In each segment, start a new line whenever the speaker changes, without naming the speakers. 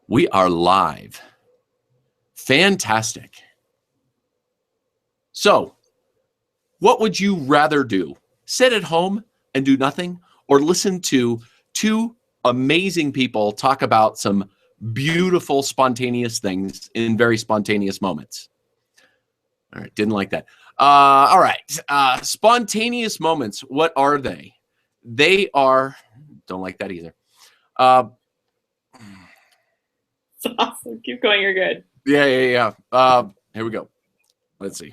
We are live. Fantastic. So, what would you rather do? Sit at home and do nothing, or listen to two amazing people talk about some beautiful, spontaneous things in very spontaneous moments? All right, didn't like that. All right, spontaneous moments, what are they? They are, don't like that either.
It's awesome. Keep going. You're good.
Yeah. Here we go. Let's see.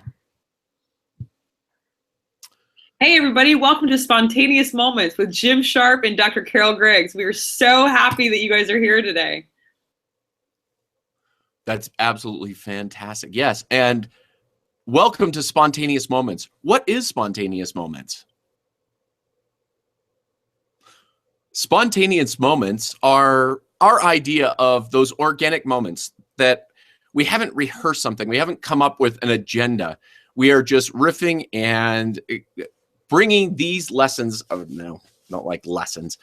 Hey, everybody. Welcome to Spontaneous Moments with Jim Sharp and Dr. Carol Griggs. We are so happy that you guys are here today.
That's absolutely fantastic. Yes. And welcome to Spontaneous Moments. What is Spontaneous Moments? Spontaneous moments are our idea of those organic moments that we haven't rehearsed something. We haven't come up with an agenda. We are just riffing and bringing these lessons. Oh, no, not like lessons.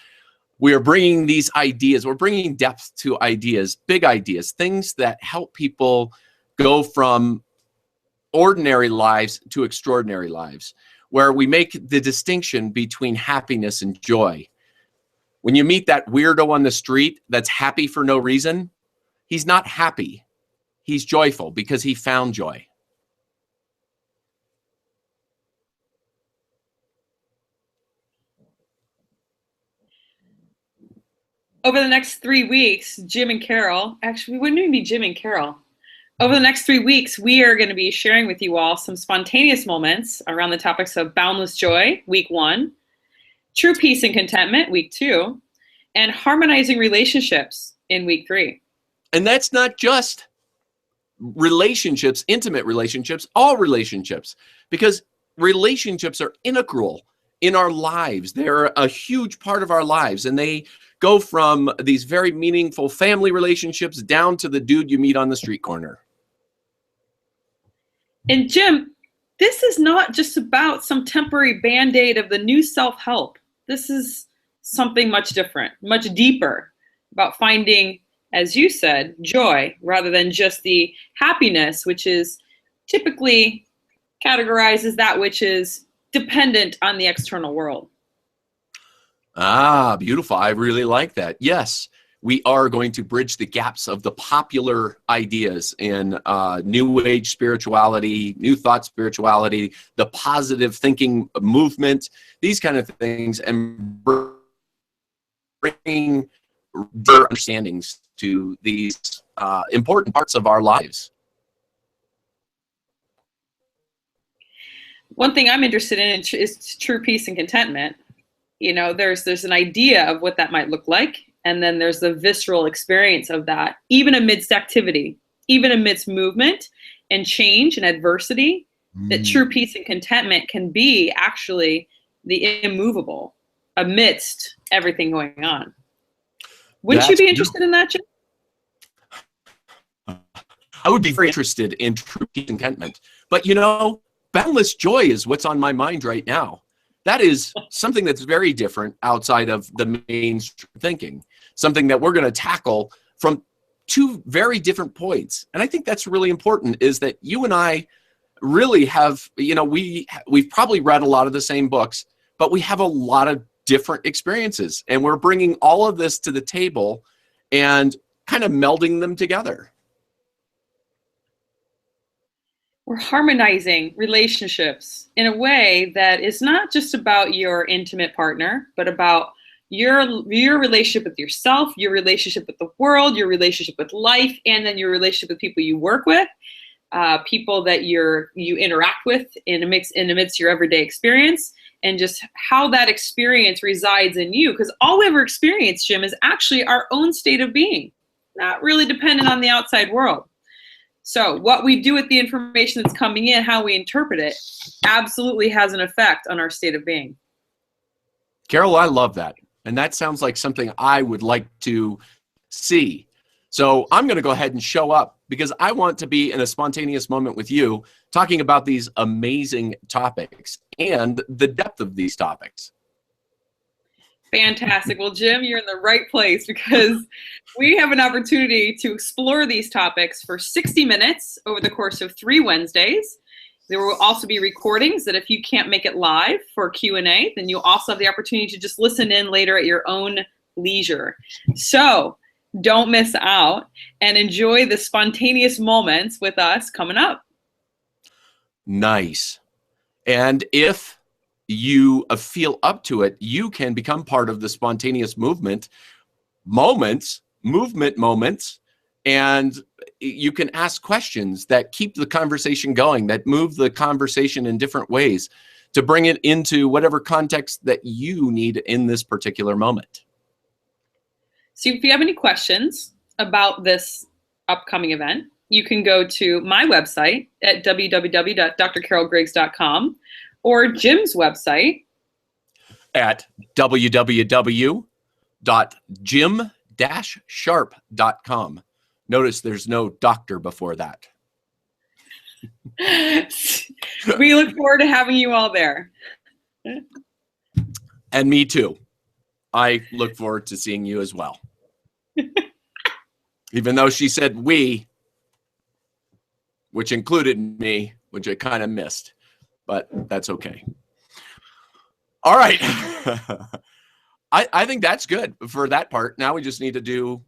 We are bringing these ideas. We're bringing depth to ideas, big ideas, things that help people go from ordinary lives to extraordinary lives, where we make the distinction between happiness and joy. When you meet that weirdo on the street that's happy for no reason, he's not happy. He's joyful because he found joy.
Over the next 3 weeks, Jim and Carol, actually, we wouldn't even be Jim and Carol. Over the next 3 weeks, we are going to be sharing with you all some spontaneous moments around the topics of boundless joy, week 1, true peace and contentment, week 2, and harmonizing relationships in week 3.
And that's not just relationships, intimate relationships, all relationships, because relationships are integral in our lives. They're a huge part of our lives, and they go from these very meaningful family relationships down to the dude you meet on the street corner.
And Jim, this is not just about some temporary band-aid of the new self-help. This is something much different, much deeper, about finding, as you said, joy rather than just the happiness, which is typically categorized as that which is dependent on the external world.
Ah, beautiful. I really like that. Yes, we are going to bridge the gaps of the popular ideas in New Age spirituality, New Thought spirituality, the positive thinking movement, these kind of things, and bringing deeper understandings to these important parts of our lives.
One thing I'm interested in is true peace and contentment. You know, there's an idea of what that might look like, and then there's the visceral experience of that, even amidst activity, even amidst movement and change and adversity, that true peace and contentment can be actually the immovable amidst everything going on. Wouldn't you be interested in that, Jim?
I would be very interested in true peace and contentment. But you know, boundless joy is what's on my mind right now. That is something that's very different outside of the mainstream thinking, something that we're going to tackle from two very different points. And I think that's really important, is that you and I really have, you know, we've probably read a lot of the same books, but we have a lot of different experiences, and we're bringing all of this to the table and kind of melding them together.
We're harmonizing relationships in a way that is not just about your intimate partner, but about your relationship with yourself, your relationship with the world, your relationship with life, and then your relationship with people you work with, people that you interact with amidst your everyday experience, and just how that experience resides in you. Because all we ever experience, Jim, is actually our own state of being, not really dependent on the outside world. So what we do with the information that's coming in, how we interpret it, absolutely has an effect on our state of being.
Carol, I love that. And that sounds like something I would like to see. So I'm going to go ahead and show up, because I want to be in a spontaneous moment with you, talking about these amazing topics and the depth of these topics.
Fantastic. Well, Jim, you're in the right place because we have an opportunity to explore these topics for 60 minutes over the course of 3 Wednesdays. There will also be recordings that if you can't make it live for Q&A, then you'll also have the opportunity to just listen in later at your own leisure. So don't miss out and enjoy the spontaneous moments with us coming up.
Nice. And if you feel up to it, you can become part of the spontaneous movement moments, and you can ask questions that keep the conversation going, that move the conversation in different ways to bring it into whatever context that you need in this particular moment.
So if you have any questions about this upcoming event, you can go to my website at www.drcarolgriggs.com or Jim's website
at www.jim-sharp.com. Notice there's no doctor before that.
We look forward to having you all there.
And me too. I look forward to seeing you as well. Even though she said we, which included me, which I kind of missed, but that's okay. All right. I think that's good for that part. Now we just need to do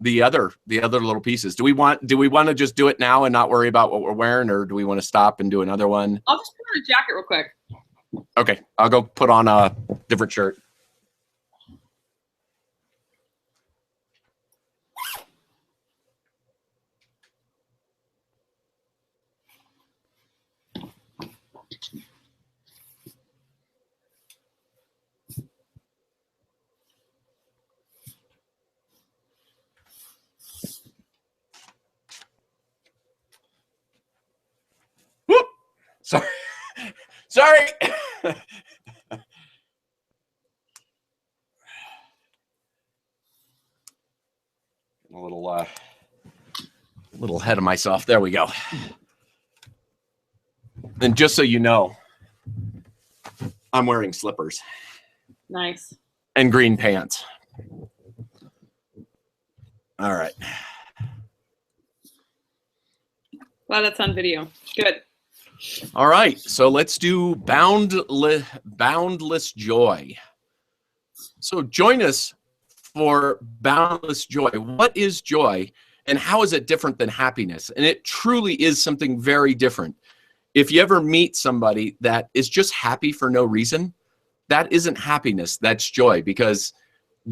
the other little pieces. Do we want to just do it now and not worry about what we're wearing, or do we want to stop and do another one?
I'll just put on a jacket real quick.
Okay, I'll go put on a different shirt. Whoop! Sorry. A little ahead of myself. There we go. And just so you know, I'm wearing slippers.
Nice.
And green pants. All right.
Wow, that's on video. Good.
All right. So let's do boundless joy. So join us for boundless joy. What is joy and how is it different than happiness? And it truly is something very different. If you ever meet somebody that is just happy for no reason, that isn't happiness, that's joy, because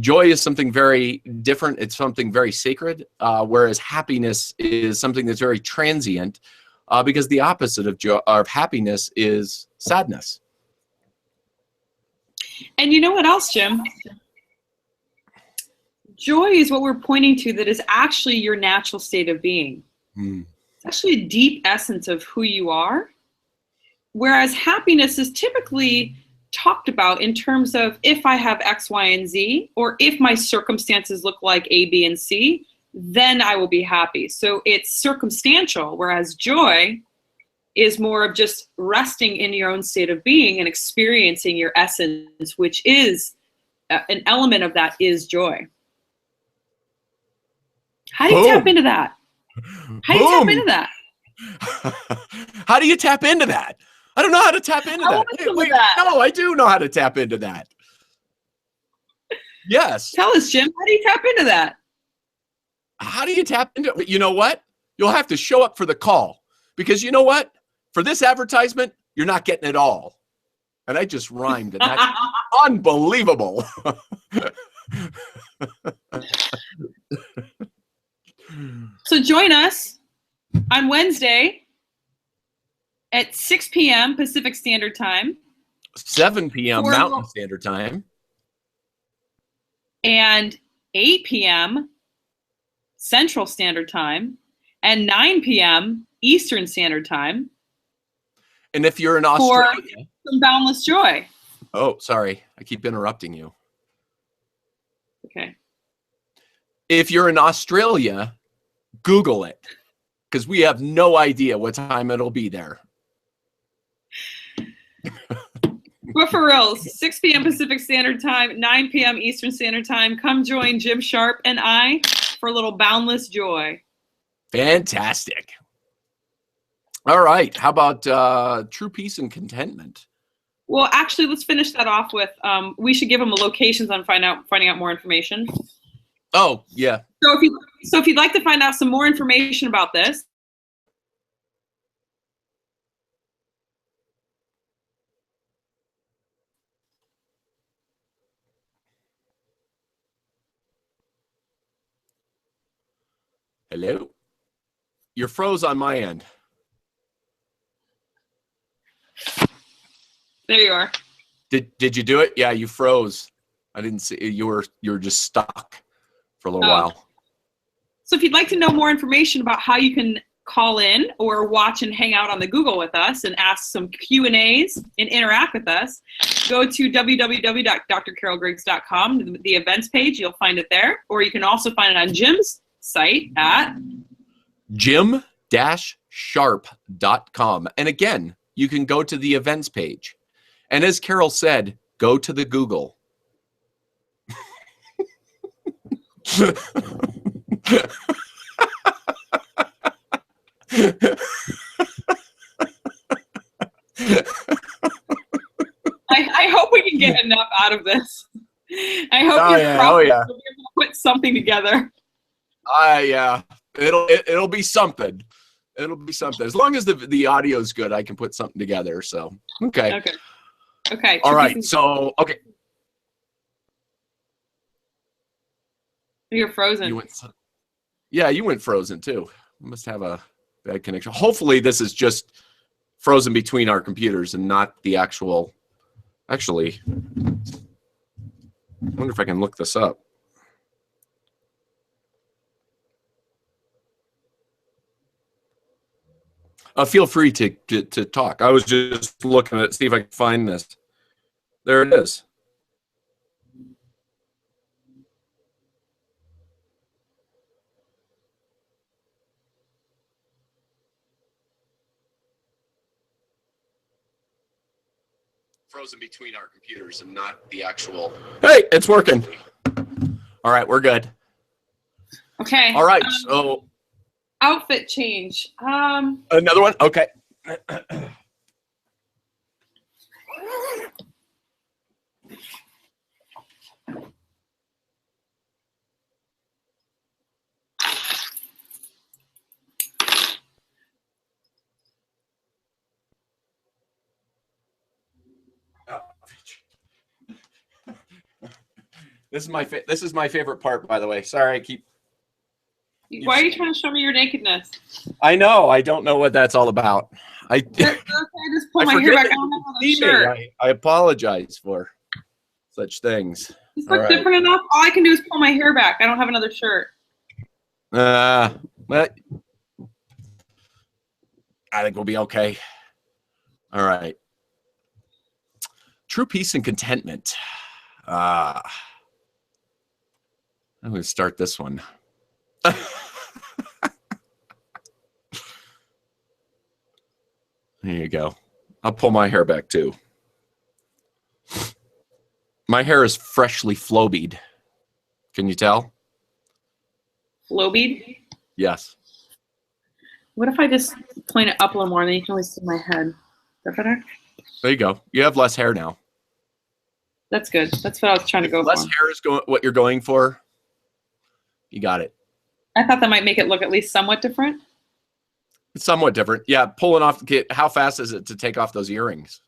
joy is something very different. It's something very sacred, whereas happiness is something that's very transient, because the opposite of joy, of happiness, is sadness.
And you know what else, Jim? Joy is what we're pointing to that is actually your natural state of being. It's actually a deep essence of who you are. Whereas happiness is typically talked about in terms of if I have X, Y, and Z, or if my circumstances look like A, B, and C, then I will be happy. So it's circumstantial, whereas joy is more of just resting in your own state of being and experiencing your essence, which is an element of that is joy. How do you tap into that? How do you tap into that?
How do you tap into that? I don't know how to tap into that. Wait, no, I do know how to tap into that. Yes.
Tell us, Jim, how do you tap into that?
How do you tap into it? You know what? You'll have to show up for the call, because you know what? For this advertisement, you're not getting it all. And I just rhymed, and that's unbelievable.
So join us on Wednesday at 6 p.m. Pacific Standard Time.
7 p.m. Mountain Standard Time.
And 8 p.m. Central Standard Time. And 9 p.m. Eastern Standard Time.
And if you're in Australia.
For some boundless joy.
Oh, sorry. I keep interrupting you.
Okay.
If you're in Australia, Google it, because we have no idea what time it'll be there.
But But for reals, 6 p.m. Pacific Standard Time, 9 p.m. Eastern Standard Time. Come join Jim Sharp and I for a little boundless joy.
Fantastic. All right. How about true peace and contentment?
Well, actually, let's finish that off with we should give them locations on finding out more information.
Oh, yeah.
So if you'd like to find out some more information about this,
Hello. You're froze on my end.
there you are.
Did you do it? Yeah, you froze. I didn't see you were just stuck for a little while.
So if you'd like to know more information about how you can call in or watch and hang out on the Google with us and ask some Q&As and interact with us, go to www.drcarolgriggs.com, the events page. You'll find it there. Or you can also find it on Jim's site at
jim-sharp.com. And again, you can go to the events page. And as Carol said, go to the Google.
I hope we can get enough out of this. I hope you'll be able to put something together.
Yeah, it'll be something. It'll be something. As long as the audio is good, I can put something together. So okay. All right. So okay.
You're frozen.
You went frozen too. We must have a bad connection. Hopefully, this is just frozen between our computers and not the actual. Actually, I wonder if I can look this up. Feel free to talk. I was just looking at see if I can find this. There it is. Frozen between our computers and not the actual. Hey, it's working. All right, we're good.
Okay.
All right, so
outfit change.
Another one. Okay. This is my favorite part, by the way. Sorry, I keep.
Why are you trying to show me your nakedness?
I know. I don't know what that's all about. I
just pull my hair back. I don't have a shirt.
I apologize for such things.
Does look different enough? All I can do is pull my hair back. I don't have another shirt.
But I think we'll be okay. All right. True peace and contentment. I'm going to start this one. There you go. I'll pull my hair back too. My hair is freshly flobied. Can you tell?
Flobied?
Yes.
What if I just point it up a little more and then you can only see my head? Is that better?
There you go. You have less hair now.
That's good. That's what I was trying to go for.
Less hair is what you're going for. You got it.
I thought that might make it look at least somewhat different.
It's somewhat different. Yeah, pulling off the kit. How fast is it to take off those earrings?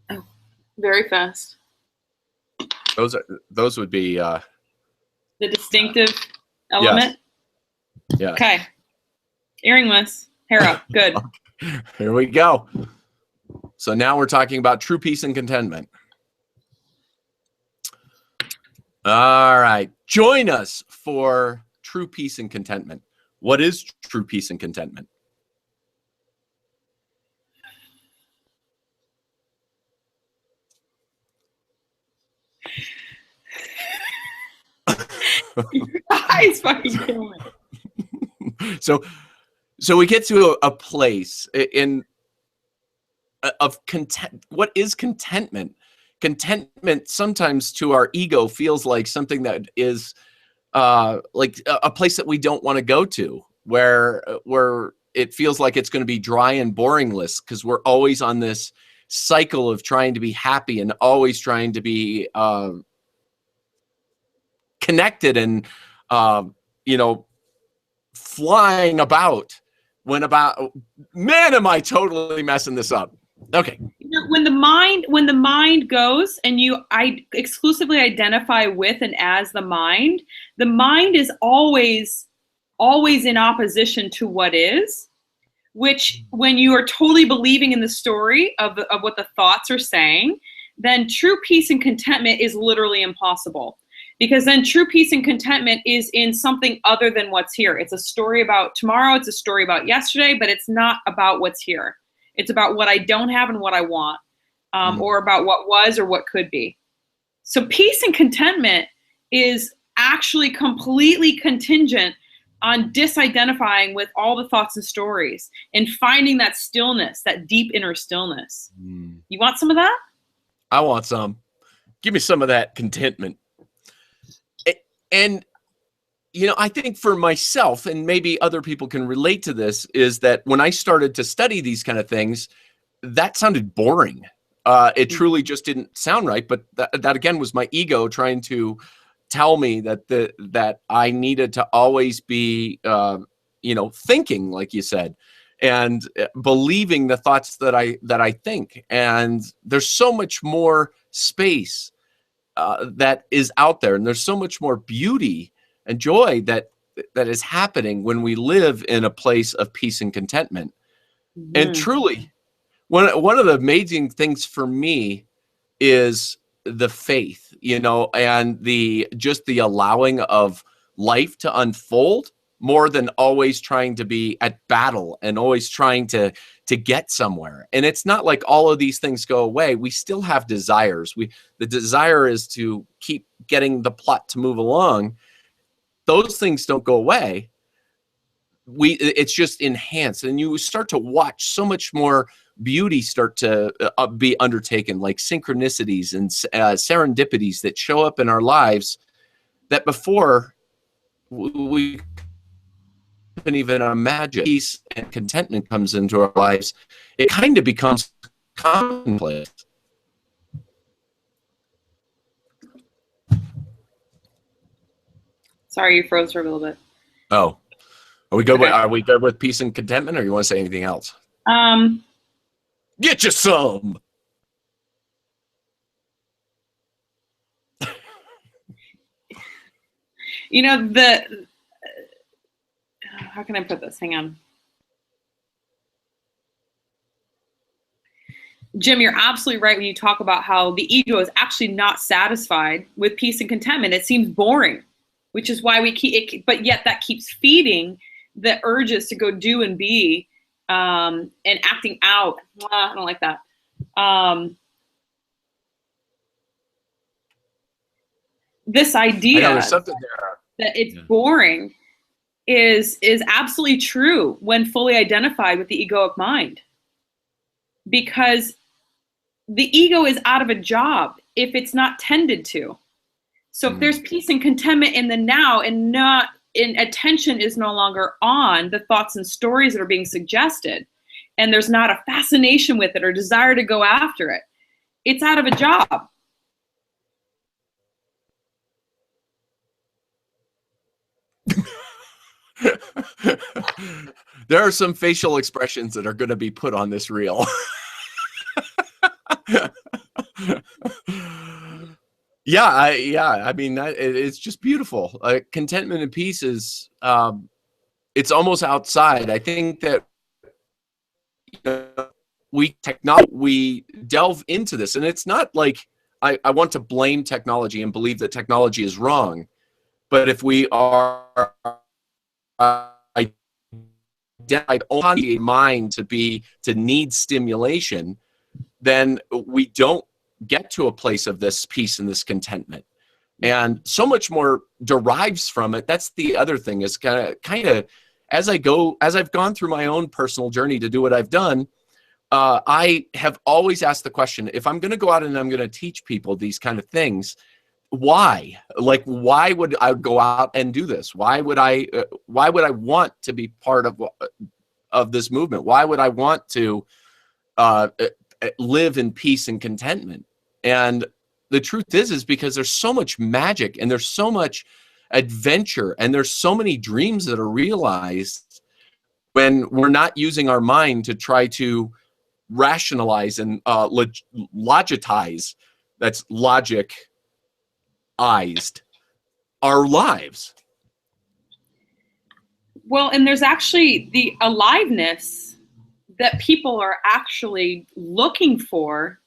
Oh, very fast.
Those would be
the distinctive element.
Yeah.
Okay. Earringless. Hair up. Good.
Here we go. So now we're talking about true peace and contentment. All right. Join us for true peace and contentment. What is true peace and contentment?
Your eyes fucking kill me.
So we get to a place of content. What is contentment? contentment sometimes to our ego feels like something that is like a place that we don't want to go to, where it feels like it's going to be dry and boringless, because we're always on this cycle of trying to be happy and always trying to be connected and flying about. Man, am I totally messing this up? Okay.
When the mind goes and I exclusively identify with and as the mind is always in opposition to what is, which when you are totally believing in the story of what the thoughts are saying, then true peace and contentment is literally impossible. Because then true peace and contentment is in something other than what's here. It's a story about tomorrow, it's a story about yesterday, but it's not about what's here. It's about what I don't have and what I want, or about what was or what could be. So peace and contentment is actually completely contingent on disidentifying with all the thoughts and stories and finding that stillness, that deep inner stillness. You want some of that?
I want some. Give me some of that contentment. And, I think for myself, and maybe other people can relate to this, is that when I started to study these kind of things, that sounded boring. It truly just didn't sound right. But that again was my ego trying to tell me that I needed to always be, thinking, like you said, and believing the thoughts that I think. And there's so much more space that is out there, and there's so much more beauty and joy that is happening when we live in a place of peace and contentment. And truly, one of the amazing things for me is the faith, and the allowing of life to unfold, more than always trying to be at battle and always trying to get somewhere. And it's not like all of these things go away. We still have desires. The desire is to keep getting the plot to move along. Those things don't go away. It's just enhanced, and you start to watch so much more beauty start to be undertaken, like synchronicities and serendipities that show up in our lives that before we couldn't even imagine. Peace and contentment comes into our lives. It kind of becomes commonplace.
Sorry, you froze for a little bit.
Oh, are we good? Okay. Are we good with peace and contentment, or you want to say anything else? Get you some.
How can I put this? Hang on. Jim, you're absolutely right when you talk about how the ego is actually not satisfied with peace and contentment. It seems boring, which is why we keep it, but yet that keeps feeding the urges to go do and be, and acting out. I don't like that. This idea that it's boring is absolutely true when fully identified with the egoic mind, because the ego is out of a job if it's not tended to. So if there's peace and contentment in the now, and not in attention is no longer on the thoughts and stories that are being suggested, and there's not a fascination with it or desire to go after it, it's out of a job.
There are some facial expressions that are going to be put on this reel. I mean, it's just beautiful. Contentment and peace is, it's almost outside. I think that we delve into this, and it's not like I want to blame technology and believe that technology is wrong, but if we are only a mind to need stimulation, then we don't get to a place of this peace and this contentment. And so much more derives from it. That's the other thing, is kind of as I've gone through my own personal journey to do what I've done, I have always asked the question, if I'm going to go out and I'm going to teach people these kind of things, why? Like, why would I go out and do this? Why would I want to be part of this movement? Why would I want to live in peace and contentment? And the truth is because there's so much magic and there's so much adventure and there's so many dreams that are realized when we're not using our mind to try to rationalize and logitize, that's logicized, our lives.
Well, and there's actually the aliveness that people are actually looking for,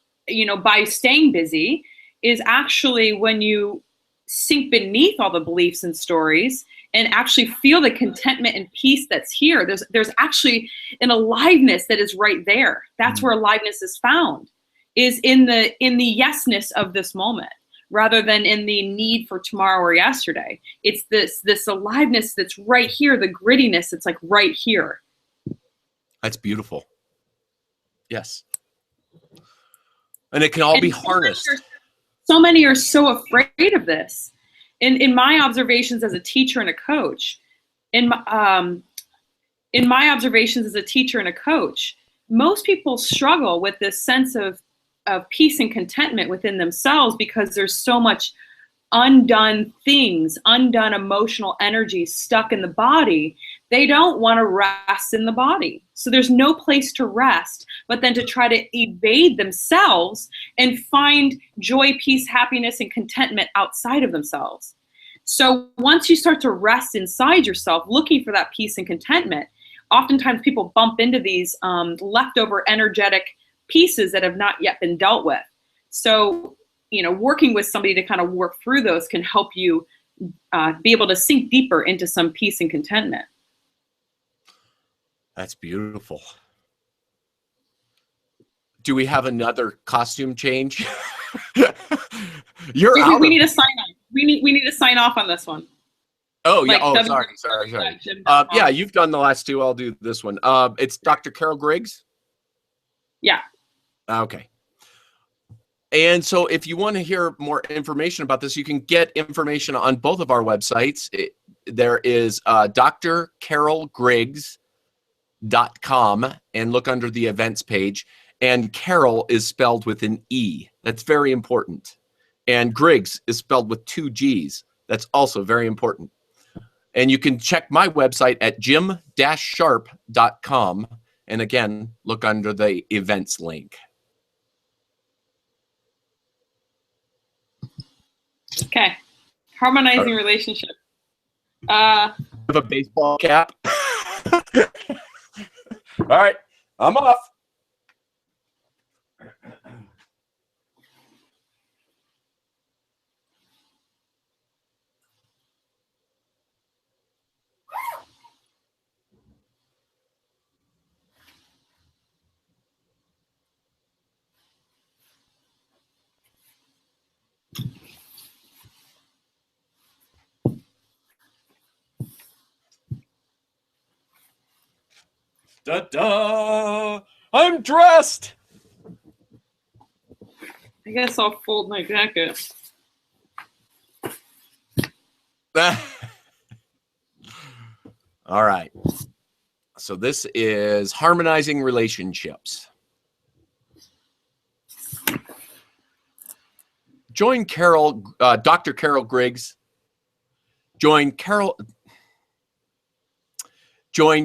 by staying busy, is actually when you sink beneath all the beliefs and stories and actually feel the contentment and peace that's here. There's actually an aliveness that is right there. That's where aliveness is found, is in the yesness of this moment, rather than in the need for tomorrow or yesterday. It's this aliveness that's right here, the grittiness that's like right here.
That's beautiful. Yes. And it can all be harnessed.
So many are so afraid of this. In my observations as a teacher and a coach, most people struggle with this sense of peace and contentment within themselves because there's so much undone things, undone emotional energy stuck in the body. They don't want to rest in the body. So there's no place to rest, but then to try to evade themselves and find joy, peace, happiness, and contentment outside of themselves. So once you start to rest inside yourself, looking for that peace and contentment, oftentimes people bump into these leftover energetic pieces that have not yet been dealt with. So, working with somebody to kind of work through those can help you be able to sink deeper into some peace and contentment.
That's beautiful. Do we have another costume change?
We need to sign off. We need to sign off on this one.
Oh, yeah. Oh, sorry. Yeah, you've done the last two. I'll do this one. It's Dr. Carol Griggs.
Yeah.
Okay. And so if you want to hear more information about this, you can get information on both of our websites. There is drcarolgriggs.com and look under the events page. And Carol is spelled with an E. That's very important. And Griggs is spelled with 2 G's. That's also very important. And you can check my website at jim-sharp.com. And again, look under the events link.
Okay. Harmonizing relationship.
Have a baseball cap. All right. I'm off. Da-da! I'm dressed!
I guess I'll fold my jacket.
All right. So this is harmonizing relationships. Join Carol, Dr. Carol Griggs. Join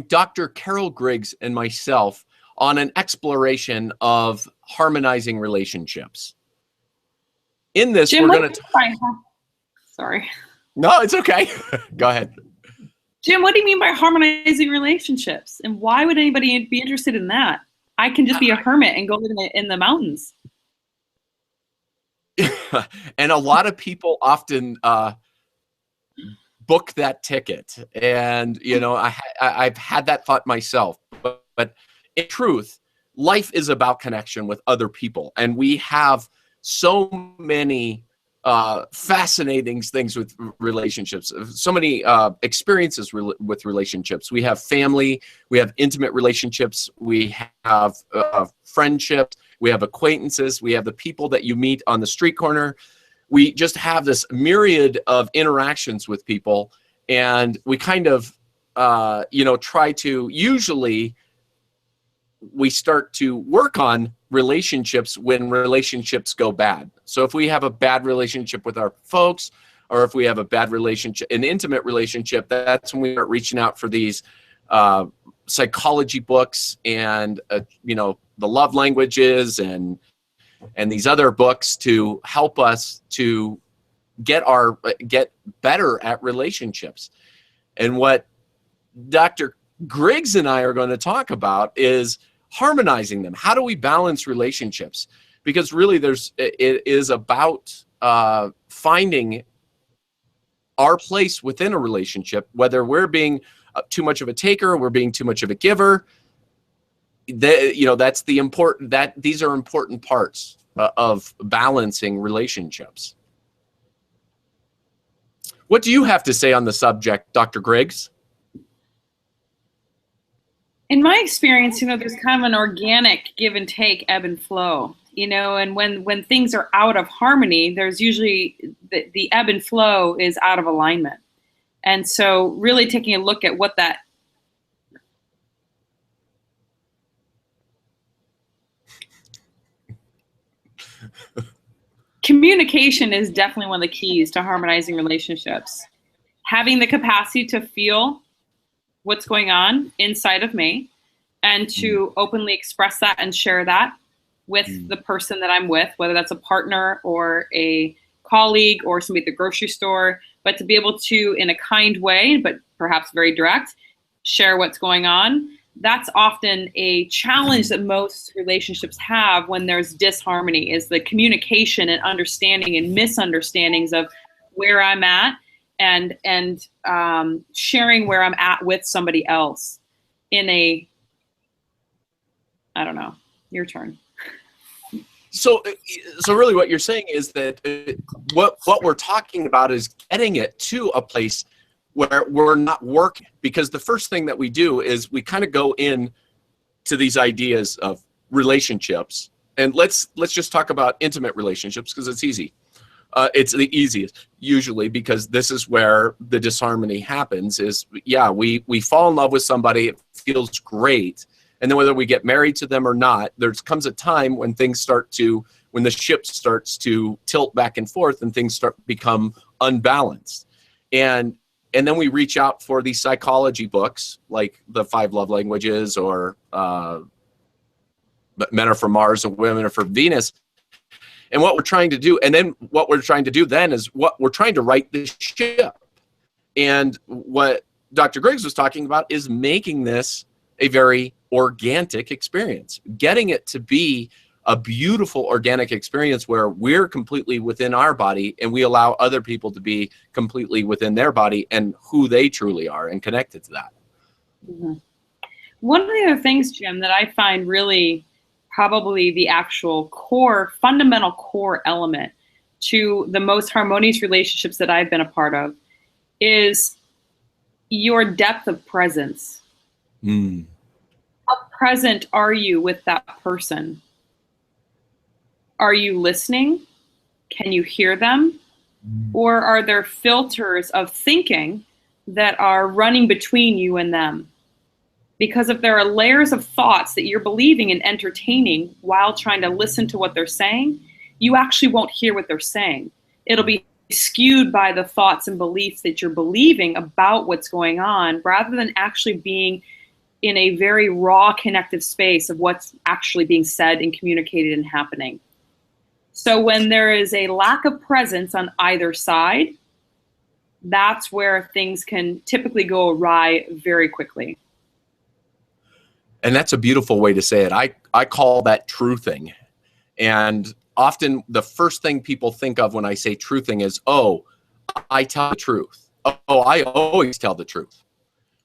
Dr. Carol Griggs and myself on an exploration of harmonizing relationships. In this,
Jim,
we're going to...
Sorry.
No, it's okay. Go ahead.
Jim, what do you mean by harmonizing relationships? And why would anybody be interested in that? I can just be a hermit and go live in the mountains.
And a lot of people often book that ticket. And, I've had that thought myself. But in truth, life is about connection with other people. And we have so many fascinating things with relationships. So many experiences with relationships. We have family, we have intimate relationships, we have friendships, we have acquaintances, we have the people that you meet on the street corner. We just have this myriad of interactions with people, and we kind of, try to, usually we start to work on relationships when relationships go bad. So if we have a bad relationship with our folks, or if we have a bad relationship, an intimate relationship, that's when we start reaching out for these psychology books and, the love languages and these other books to help us to get better at relationships. And what Dr. Griggs and I are going to talk about is harmonizing them. How do we balance relationships? Because really it is about finding our place within a relationship, whether we're being too much of a taker, or we're being too much of a giver. That's the important, these are important parts of balancing relationships. What do you have to say on the subject, Dr. Griggs?
In my experience, there's kind of an organic give and take, ebb and flow, and when things are out of harmony, there's usually the ebb and flow is out of alignment. And so really taking a look at what that communication is definitely one of the keys to harmonizing relationships. Having the capacity to feel what's going on inside of me and to openly express that and share that with the person that I'm with, whether that's a partner or a colleague or somebody at the grocery store, but to be able to, in a kind way, but perhaps very direct, share what's going on. That's often a challenge that most relationships have when there's disharmony, is the communication and understanding and misunderstandings of where I'm at and sharing where I'm at with somebody else in a, I don't know, your turn.
So really what you're saying is that what we're talking about is getting it to a place where we're not working, because the first thing that we do is we kind of go in to these ideas of relationships, and let's just talk about intimate relationships because it's easy. It's the easiest usually, because this is where the disharmony happens. Is we fall in love with somebody, it feels great, and then whether we get married to them or not, there comes a time when when the ship starts to tilt back and forth and things become unbalanced, and then we reach out for these psychology books like the 5 Love Languages or Men Are from Mars and Women Are from Venus. And what we're trying to do, then is we're trying to right the ship. And what Dr. Griggs was talking about is making this a very organic experience, getting it to be a beautiful organic experience where we're completely within our body and we allow other people to be completely within their body and who they truly are and connected to that.
Mm-hmm. One of the other things, Jim, that I find really probably the actual fundamental core element to the most harmonious relationships that I've been a part of is your depth of presence. How present are you with that person? Are you listening? Can you hear them? Or are there filters of thinking that are running between you and them? Because if there are layers of thoughts that you're believing and entertaining while trying to listen to what they're saying, you actually won't hear what they're saying. It'll be skewed by the thoughts and beliefs that you're believing about what's going on, rather than actually being in a very raw, connective space of what's actually being said and communicated and happening. So when there is a lack of presence on either side, that's where things can typically go awry very quickly.
And that's a beautiful way to say it. I call that truthing. And often the first thing people think of when I say truthing is, oh, I tell the truth. Oh, I always tell the truth.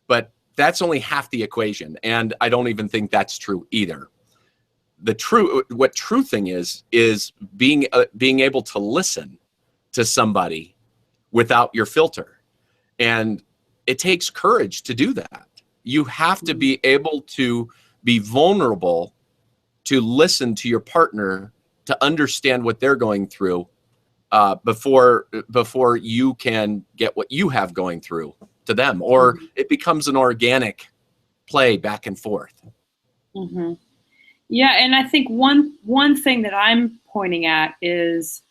But that's only half the equation. And I don't even think that's true either. What truthing is being able to listen to somebody without your filter. And it takes courage to do that. You have to be able to be vulnerable, to listen to your partner, to understand what they're going through, before you can get what you have going through to them, or it becomes an organic play back and forth.
Mm-hmm. Yeah, and I think one thing that I'm pointing at is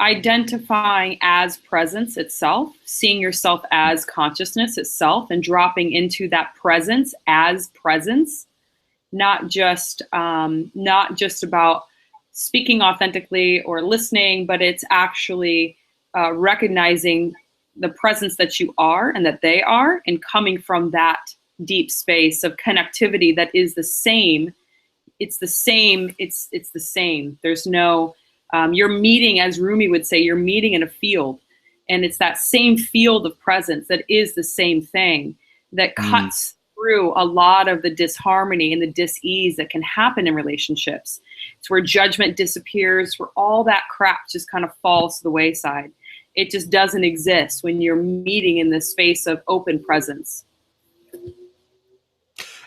identifying as presence itself, seeing yourself as consciousness itself, and dropping into that presence as presence, not just about speaking authentically or listening, but it's actually recognizing the presence that you are and that they are, and coming from that deep space of connectivity that is the same. It's the same. It's the same. There's no, you're meeting, as Rumi would say, you're meeting in a field, and it's that same field of presence that is the same thing that cuts through a lot of the disharmony and the dis-ease that can happen in relationships. It's where judgment disappears, where all that crap just kind of falls to the wayside. It just doesn't exist when you're meeting in this space of open presence.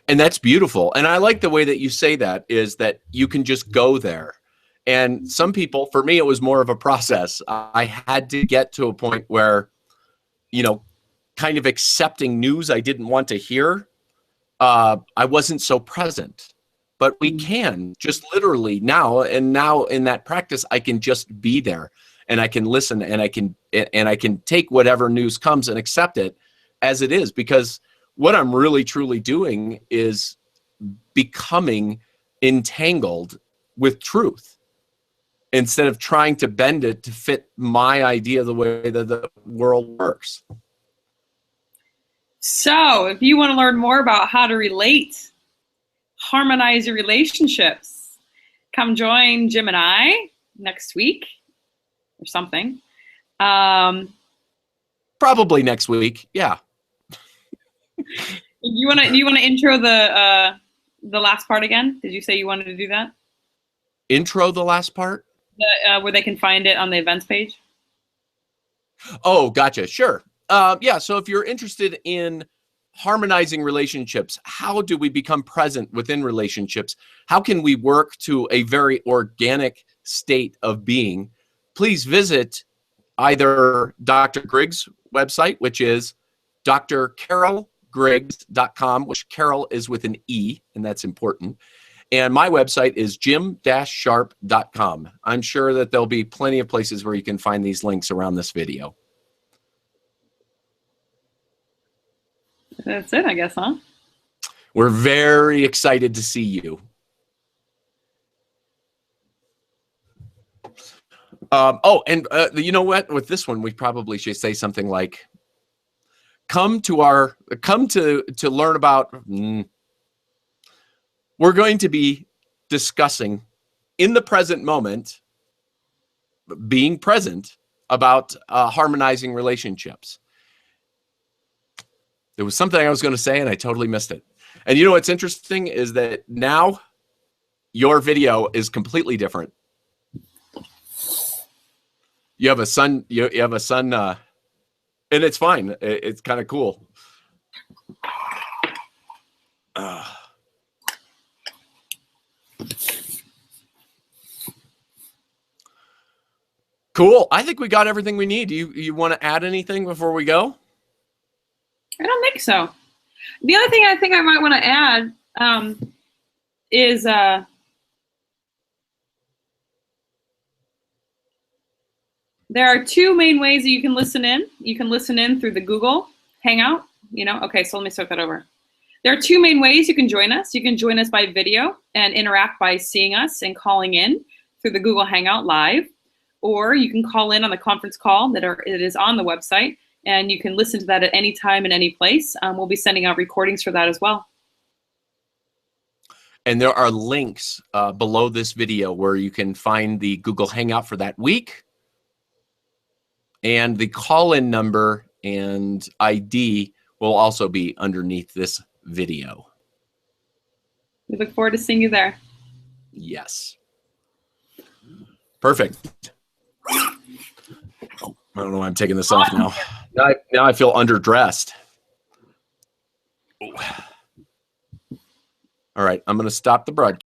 And that's beautiful. And I like the way that you say that, is that you can just go there. And some people, for me, it was more of a process. I had to get to a point where, kind of accepting news I didn't want to hear. I wasn't so present. But we can just literally now in that practice, I can just be there, and I can listen, and I can take whatever news comes and accept it as it is, because what I'm really truly doing is becoming entangled with truth instead of trying to bend it to fit my idea of the way that the world works.
So if you want to learn more about how to relate, harmonize your relationships, come join Jim and I next week or something.
Probably next week. Yeah.
You want to intro the last part again? Did you say you wanted to do that?
Intro the last part?
Where they can find it on the events page?
Oh, gotcha. Sure. Yeah. So if you're interested in harmonizing relationships, how do we become present within relationships? How can we work to a very organic state of being? Please visit either Dr. Griggs' website, which is drcarolgriggs.com, which Carol is with an E, and that's important. And my website is jim-sharp.com. I'm sure that there'll be plenty of places where you can find these links around this video.
That's it, I guess, huh?
We're very excited to see you. You know what? With this one, we probably should say something like, come to learn about, we're going to be discussing in the present moment, being present, about harmonizing relationships. There was something I was going to say and I totally missed it. And you know what's interesting is that now your video is completely different. You have a son, and it's fine. It's kind of cool. Cool. I think we got everything we need. You want to add anything before we go?
I don't think so. The other thing I think I might want to add is there are two main ways that you can listen in. You can listen in through the Google Hangout. Okay, so let me start that over. There are two main ways you can join us. You can join us by video and interact by seeing us and calling in through the Google Hangout live, or you can call in on the conference call it is on the website. And you can listen to that at any time and any place. We'll be sending out recordings for that as well.
And there are links below this video where you can find the Google Hangout for that week. And the call-in number and ID will also be underneath this video.
We look forward to seeing you there.
Yes. Perfect. I don't know why I'm taking this off now. Now I feel underdressed. All right, I'm going to stop the broadcast.